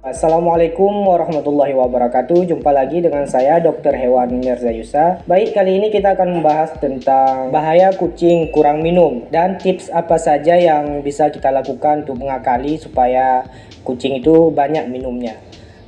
Assalamualaikum warahmatullahi wabarakatuh. Jumpa lagi dengan saya Dr. Hewan Mirzayusa. Baik, kali ini kita akan membahas tentang bahaya kucing kurang minum dan tips apa saja yang bisa kita lakukan untuk mengakali supaya kucing itu banyak minumnya.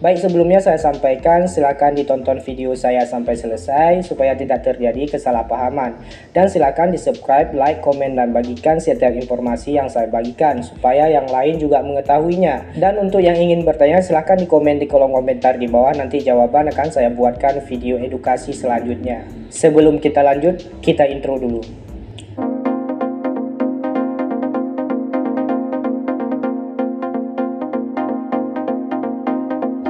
Baik, sebelumnya saya sampaikan silakan ditonton video saya sampai selesai supaya tidak terjadi kesalahpahaman. Dan silakan di-subscribe, like, komen, dan bagikan setiap informasi yang saya bagikan supaya yang lain juga mengetahuinya. Dan untuk yang ingin bertanya silakan di komen di kolom komentar di bawah, nanti jawaban akan saya buatkan video edukasi selanjutnya. Sebelum kita lanjut, kita intro dulu.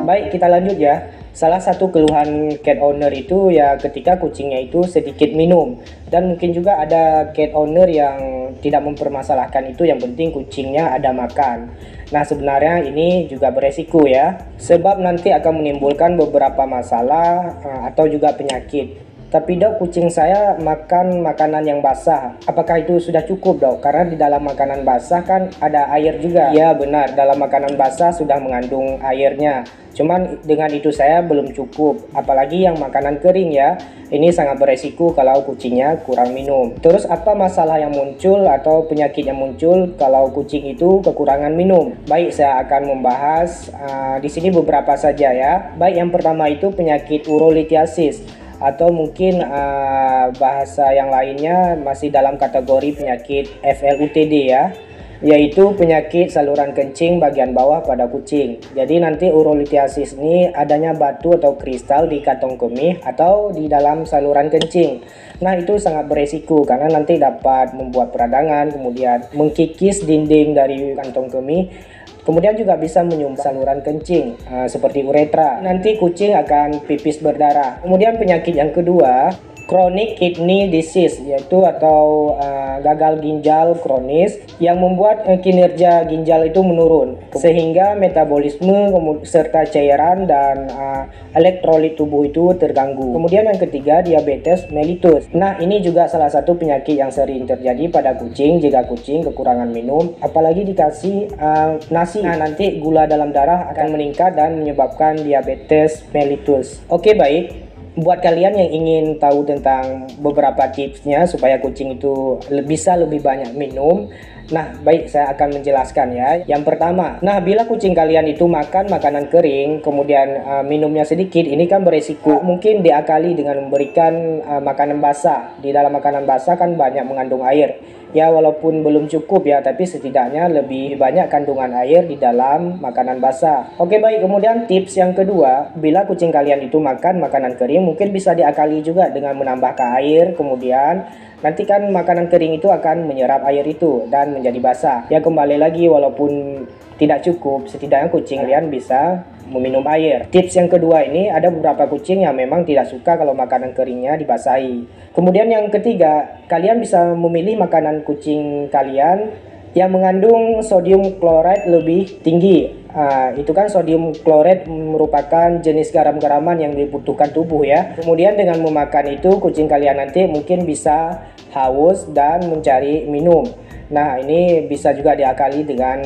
Baik, kita lanjut ya. Salah satu keluhan cat owner itu ya ketika kucingnya itu sedikit minum. Dan mungkin juga ada cat owner yang tidak mempermasalahkan itu, yang penting kucingnya ada makan. Nah, sebenarnya ini juga beresiko ya. Sebab nanti akan menimbulkan beberapa masalah atau juga penyakit. Tapi dok, kucing saya makan makanan yang basah. Apakah itu sudah cukup dok? Karena di dalam makanan basah kan ada air juga. Ya benar, dalam makanan basah sudah mengandung airnya. Cuman dengan itu saya belum cukup. Apalagi yang makanan kering ya. Ini sangat beresiko kalau kucingnya kurang minum. Terus apa masalah yang muncul atau penyakit yang muncul kalau kucing itu kekurangan minum? Baik, saya akan membahas di sini beberapa saja ya. Baik, yang pertama itu penyakit urolithiasis, atau mungkin bahasa yang lainnya masih dalam kategori penyakit FLUTD ya, yaitu penyakit saluran kencing bagian bawah pada kucing. Jadi nanti urolithiasis ini adanya batu atau kristal di kantong kemih atau di dalam saluran kencing. Nah, itu sangat beresiko karena nanti dapat membuat peradangan, kemudian mengkikis dinding dari kantong kemih. Kemudian juga bisa menyumbat saluran kencing seperti uretra. Nanti kucing akan pipis berdarah. Kemudian penyakit yang kedua, chronic kidney disease, yaitu atau gagal ginjal kronis yang membuat kinerja ginjal itu menurun sehingga metabolisme serta cairan dan elektrolit tubuh itu terganggu. Kemudian yang ketiga, diabetes mellitus. Nah, ini juga salah satu penyakit yang sering terjadi pada kucing jika kucing kekurangan minum, apalagi dikasih nasi. Nah, nanti gula dalam darah akan meningkat dan menyebabkan diabetes mellitus. Oke, baik. Buat kalian yang ingin tahu tentang beberapa tipsnya supaya kucing itu bisa lebih banyak minum, nah baik, saya akan menjelaskan ya. Yang pertama, nah bila kucing kalian itu makan makanan kering kemudian minumnya sedikit, ini kan beresiko. Mungkin diakali dengan memberikan makanan basah. Di dalam makanan basah kan banyak mengandung air. Ya walaupun belum cukup ya, tapi setidaknya lebih banyak kandungan air di dalam makanan basah. Oke, baik, kemudian tips yang kedua, bila kucing kalian itu makan makanan kering, mungkin bisa diakali juga dengan menambahkan air. Kemudian nanti kan makanan kering itu akan menyerap air itu dan menjadi basah. Ya kembali lagi, walaupun tidak cukup, setidaknya kucing kalian bisa meminum air. Tips yang kedua ini, ada beberapa kucing yang memang tidak suka kalau makanan keringnya dibasahi. Kemudian yang ketiga, kalian bisa memilih makanan kucing kalian yang mengandung sodium klorida lebih tinggi. Itu kan sodium klorida merupakan jenis garam-garaman yang dibutuhkan tubuh ya. Kemudian dengan memakan itu kucing kalian nanti mungkin bisa haus dan mencari minum. Nah, ini bisa juga diakali dengan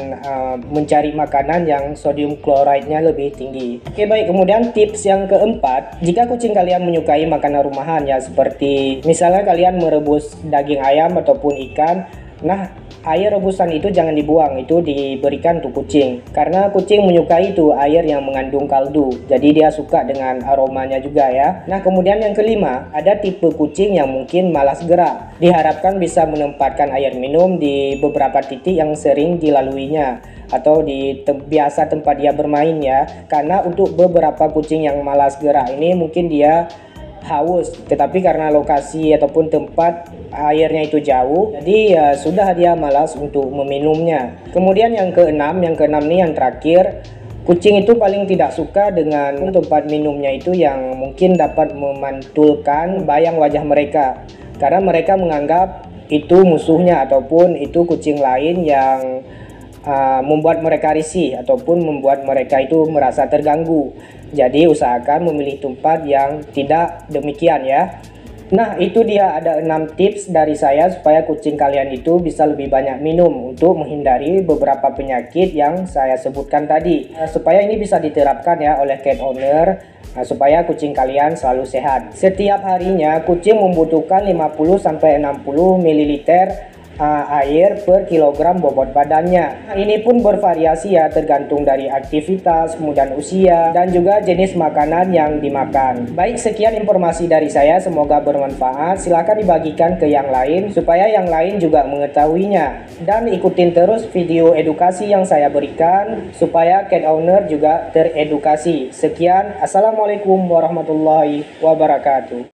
mencari makanan yang sodium kloridnya lebih tinggi. Oke, baik, kemudian tips yang keempat, jika kucing kalian menyukai makanan rumahan ya, seperti misalnya kalian merebus daging ayam ataupun ikan, nah air rebusan itu jangan dibuang, itu diberikan untuk kucing. Karena kucing menyukai itu air yang mengandung kaldu. Jadi dia suka dengan aromanya juga ya. Nah, kemudian yang kelima, ada tipe kucing yang mungkin malas gerak. Diharapkan bisa menempatkan air minum di beberapa titik yang sering dilaluinya atau di biasa tempat dia bermain ya. Karena untuk beberapa kucing yang malas gerak ini mungkin dia haus, tetapi karena lokasi ataupun tempat airnya itu jauh, jadi ya sudah dia malas untuk meminumnya. Kemudian yang keenam nih yang terakhir, kucing itu paling tidak suka dengan tempat minumnya itu yang mungkin dapat memantulkan bayang wajah mereka, karena mereka menganggap itu musuhnya ataupun itu kucing lain yang membuat mereka risih ataupun membuat mereka itu merasa terganggu. Jadi usahakan memilih tempat yang tidak demikian ya. Nah, itu dia ada 6 tips dari saya supaya kucing kalian itu bisa lebih banyak minum untuk menghindari beberapa penyakit yang saya sebutkan tadi. Supaya ini bisa diterapkan ya oleh cat owner, supaya kucing kalian selalu sehat. Setiap harinya kucing membutuhkan 50-60 ml air per kilogram bobot badannya. Nah, ini pun bervariasi ya, tergantung dari aktivitas, kemudian usia, dan juga jenis makanan yang dimakan. Baik, sekian informasi dari saya, semoga bermanfaat. Silahkan dibagikan ke yang lain supaya yang lain juga mengetahuinya. Dan ikutin terus video edukasi yang saya berikan supaya cat owner juga teredukasi. Sekian, assalamualaikum warahmatullahi wabarakatuh.